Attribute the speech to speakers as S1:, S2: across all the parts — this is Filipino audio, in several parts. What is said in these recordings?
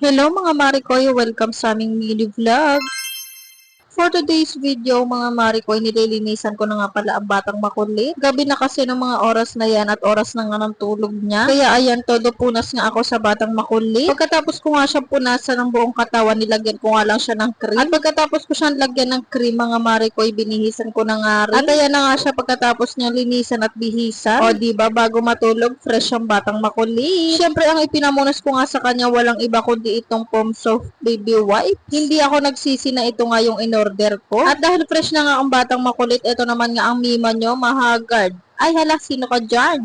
S1: Hello mga Marikoy, welcome sa aming mini vlog. For today's video mga Marikoy, nililinisan ko na nga pala ang batang makulit. Gabi na kasi ng mga oras na yan at oras na nga ng tulog niya. Kaya ayan, todo punas nga ako sa batang makulit. Pagkatapos ko nga siya punasan ng buong katawan, nilagyan ko nga lang siya ng cream. At pagkatapos ko siyang lagyan ng cream mga Marikoy, binihisan ko na nga rin. At ayan na nga siya pagkatapos niya linisan at bihisan. O diba, bago matulog, fresh ang batang makulit. Siyempre ang ipinamunas ko nga sa kanya, walang iba kundi itong Pom Soft Baby Wipe. Hindi ako nagsisi na ito nga yung order ko. At dahil fresh na nga ang batang makulit, ito naman nga ang mima nyo, mahagard. Ay hala, sino ka dyan?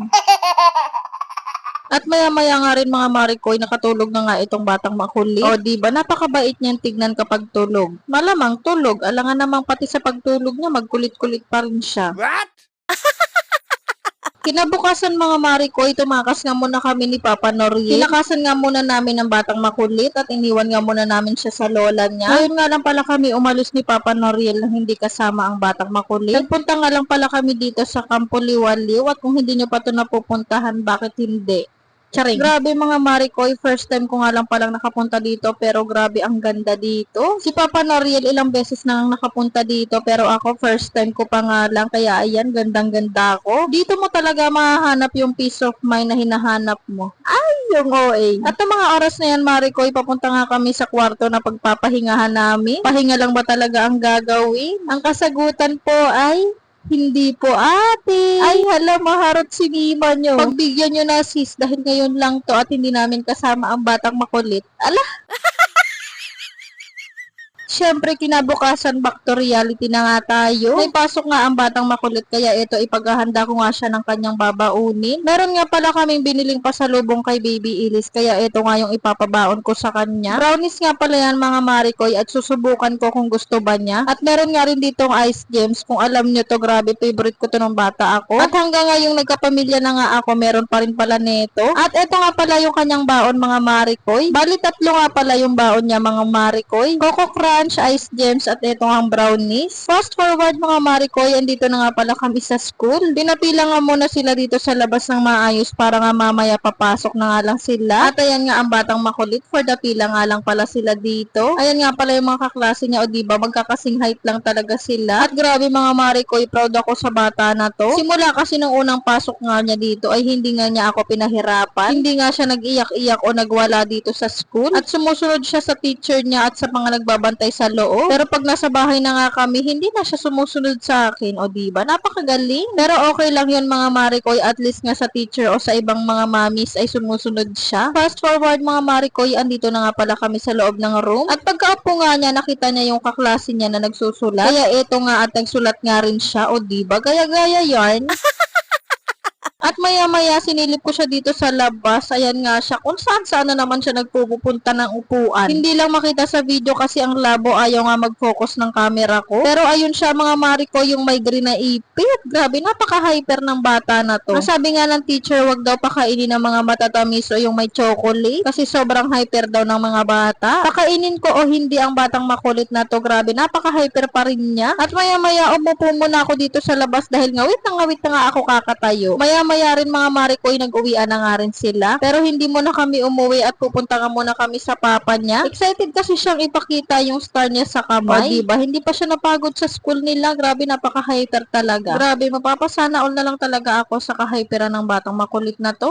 S1: At maya-maya nga rin mga Marikoy, nakatulog na nga itong batang makulit. O diba, napakabait niyan tignan kapag tulog. Malamang tulog, alangan namang pati sa pagtulog niya, magkulit-kulit pa rin siya.
S2: What?
S1: Kinabukasan mga Marikoy, tumakas nga muna kami ni Papa Noriel. Tinakasan nga muna namin ang batang makulit at iniwan nga muna namin siya sa lola niya. Ngayon nga lang pala kami umalis ni Papa Noriel na hindi kasama ang batang makulit. Nagpunta nga lang pala kami dito sa Campo Liwaliw at kung hindi nyo pa ito napupuntahan, bakit hindi? Charing. Grabe mga Marikoy, first time ko nga lang palang nakapunta dito pero grabe ang ganda dito. Si Papa Noriel ilang beses nang nakapunta dito pero ako first time ko pa nga lang kaya ayan, gandang-ganda ako. Dito mo talaga mahahanap yung peace of mind na hinahanap mo. Ay, yung OA. At ang mga oras na yan Marikoy, papunta nga kami sa kwarto na pagpapahingahan namin. Pahinga lang ba talaga ang gagawin? Ang kasagutan po ay hindi po ate. Ay hala, maharot si Mima nyo. Pagbigyan nyo na sis dahil ngayon lang to at hindi namin kasama ang batang makulit. Ala! Siyempre, kinabukasan, back to reality na nga tayo. May pasok nga ang batang makulit, kaya ito, ipaghahanda ko nga siya ng kanyang babaunin. Meron nga pala kaming biniling pasalubong kay Baby Ilis, kaya ito nga yung ipapabaon ko sa kanya. Brownies nga pala yan mga Marikoy, at susubukan ko kung gusto ba niya. At meron nga rin ditong ice gems, kung alam nyo to, grabe, favorite ko to nung bata ako. At hanggang ngayong nagkapamilya na nga ako, meron pa rin pala neto. At ito nga pala yung kanyang baon mga Marikoy. Bali, tatlo nga pala yung baon niya mga Marikoy. Coco Crunch, ice gems, at ito ang brownies. Fast forward mga Marikoy, andito na nga pala kami sa school. Pinapila nga muna sila dito sa labas ng maayos para nga mamaya papasok na nga lang sila. At ayan nga ang batang makulit, for the pila nga lang pala sila dito. Ayan nga pala yung mga kaklase niya, o diba, magkakasing height lang talaga sila. At grabe mga Marikoy, proud ako sa bata na to. Simula kasi nung unang pasok nga niya dito ay hindi nga niya ako pinahirapan. Hindi nga siya nag-iyak-iyak o nagwala dito sa school. At sumusunod siya sa teacher niya at sa mga nagbabantay sa loob. Pero pag nasa bahay na nga kami, hindi na siya sumusunod sa akin. O diba? Napakagaling. Pero okay lang yun mga Marikoy. At least nga sa teacher o sa ibang mga mamis ay sumusunod siya. Fast forward mga Marikoy, andito na nga pala kami sa loob ng room. At pagkaupo nga niya, nakita niya yung kaklase niya na nagsusulat. Kaya eto nga at nagsulat nga rin siya. O diba? Gaya-gaya yarn. At maya-maya, sinilip ko siya dito sa labas. Ayan nga siya. Kung saan-saan na naman siya nagpupunta ng upuan. Hindi lang makita sa video kasi ang labo ayaw nga mag-focus ng camera ko. Pero ayun siya mga Mariko, yung may green na ipit. Grabe, napaka-hyper ng bata na to. Sabi nga ng teacher, wag daw pakainin ng mga matatamis o yung may chocolate. Kasi sobrang hyper daw ng mga bata. Pakainin ko o hindi ang batang makulit na to. Grabe, napaka-hyper pa rin niya. At maya-maya, umupo muna ako dito sa labas dahil ngawit na nga ako kakatayo. Maya-maya rin mga Marikoy, nag-uwian na nga rin sila. Pero hindi muna kami umuwi at pupunta nga muna kami sa papa niya. Excited kasi siyang ipakita yung star niya sa kamay. O diba? Hindi pa siya napagod sa school nila. Grabe, napaka-hyper talaga. Grabe, mapapasana all na lang talaga ako sa kahyperan ng batang makulit na to.